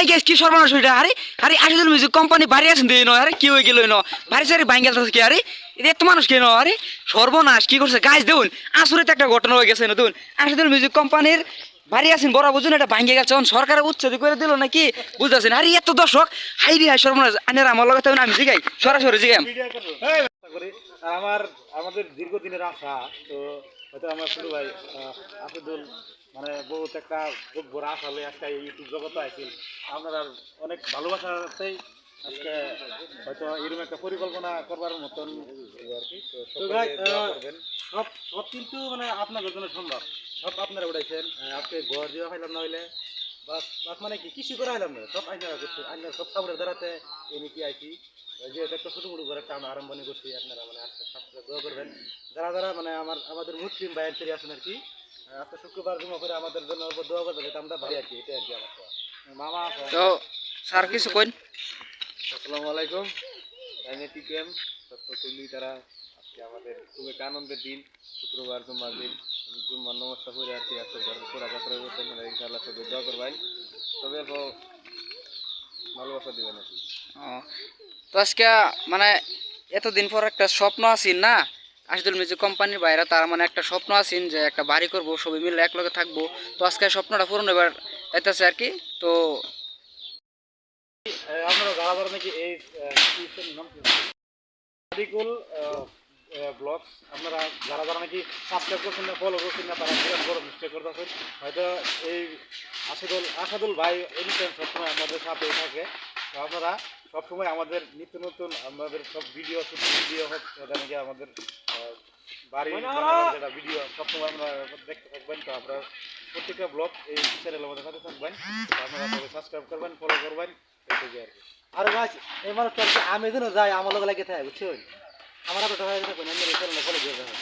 high gas কি সর্বনাশ হইটা আরে আরে আসলে মিউজিক কোম্পানি বাড়ি আছেন দিই নয় আরে কি হয়ে গেল ন বাড়ি সারি বাঙ্গাল কি আরে এত মানুষ কেন আরে সর্বনাশ কি করছে গাছ দেখুন আসলে তো একটা ঘটনা হয়ে গেছে না দেখুন আসলে মিউজিক কোম্পানির বাড়ি আছেন বড় বুঝুন এটা ভাঙ্গে গেছে সরকারের উচ্ছেদ করে দিল নাকি বুঝতেছেন আরে এত দর্শক হাই রে হাই সর্বনাশ আনের আমার লগে তখন আমি জিগাই সরাসরি জিগাই আমাদের দীর্ঘদিনের আশা তো হয়তো আমার ছোট ভাই আফিদুল মানে বহুত একটা খুব বড় আশা হলে আজকে ইউটিউব জগতে আইছিল আপনার অনেক ভালোবাসাতেই আজকে হয়তো এরকম একটা পরিকল্পনা করবার মতন আর কি তো ভাই সব সব কিন্তু মানে আপনাদের জন্য সম্ভব সব আপনারা উঠাইছেন আজকে ঘর দেওয়া হইলাম না হইলে বাস বাস মানে কি কিছু করা হইলাম না সব আইনারা করছে আইনার সব সামনের দ্বারাতে এনে কি আইছি যেহেতু একটা ছোটো মোটো ঘরের কাম আরম্ভনি করছি আপনারা মানে আজকে সাথে দোয়া করবেন যারা যারা মানে আমাদের মুসলিম ভাইয়ের ফিরে আছেন আর কি আজকে শুক্রবার জমা করে আমাদের জন্য দোয়া করবেন এটা আমরা ভালো আর কি এটা আর কি আমার মামা তো স্যার কিছু কইন আসসালামু আলাইকুম আমি টিকেম সত্যি তারা আজকে আমাদের খুব একটা আনন্দের দিন শুক্রবার জুম্মার দিন জুম্মার নমস্কার করে আর কি আজকে ঘরের পুরা যাত্রা করতেন ইনশাআল্লাহ সবাই দোয়া করবেন তবে ভালোবাসা দিবেন আর কি তো আজকে মানে এতদিন পর একটা স্বপ্ন আছেন না আসদুল মিউজিক কোম্পানির বাইরে তার মানে একটা স্বপ্ন আছেন যে একটা বাড়ি করব সবাই মিলে একলগে থাকবো তো আজকে স্বপ্নটা পূরণ এবার এতেছে আর কি তো আপনারা যারা যারা নাকি এই আদিকুল ব্লগস আপনারা যারা যারা নাকি সাবস্ক্রাইব করছেন না ফলো করছেন না তারা বিরাট বড় মিস্টেক করতেছেন হয়তো এই আসাদুল ভাই এনি টাইম সবসময় আমাদের সাথেই থাকে তো আপনারা সবসময় আমাদের নিত্য নতুন আমাদের সব ভিডিও ছোট ভিডিও হোক সেটা নাকি আমাদের বাড়ির যেটা ভিডিও সবসময় আপনারা দেখতে থাকবেন তো আপনারা প্রত্যেকটা ব্লগ এই চ্যানেলের মধ্যে সাথে থাকবেন আপনারা সাবস্ক্রাইব করবেন ফলো করবেন এটুকুই আর কি আর গাছ এই মানুষটা আমি যেন যাই আমার লোক লাগে থাকে বুঝছেন আমার আপনার ফলো দিয়ে যাবেন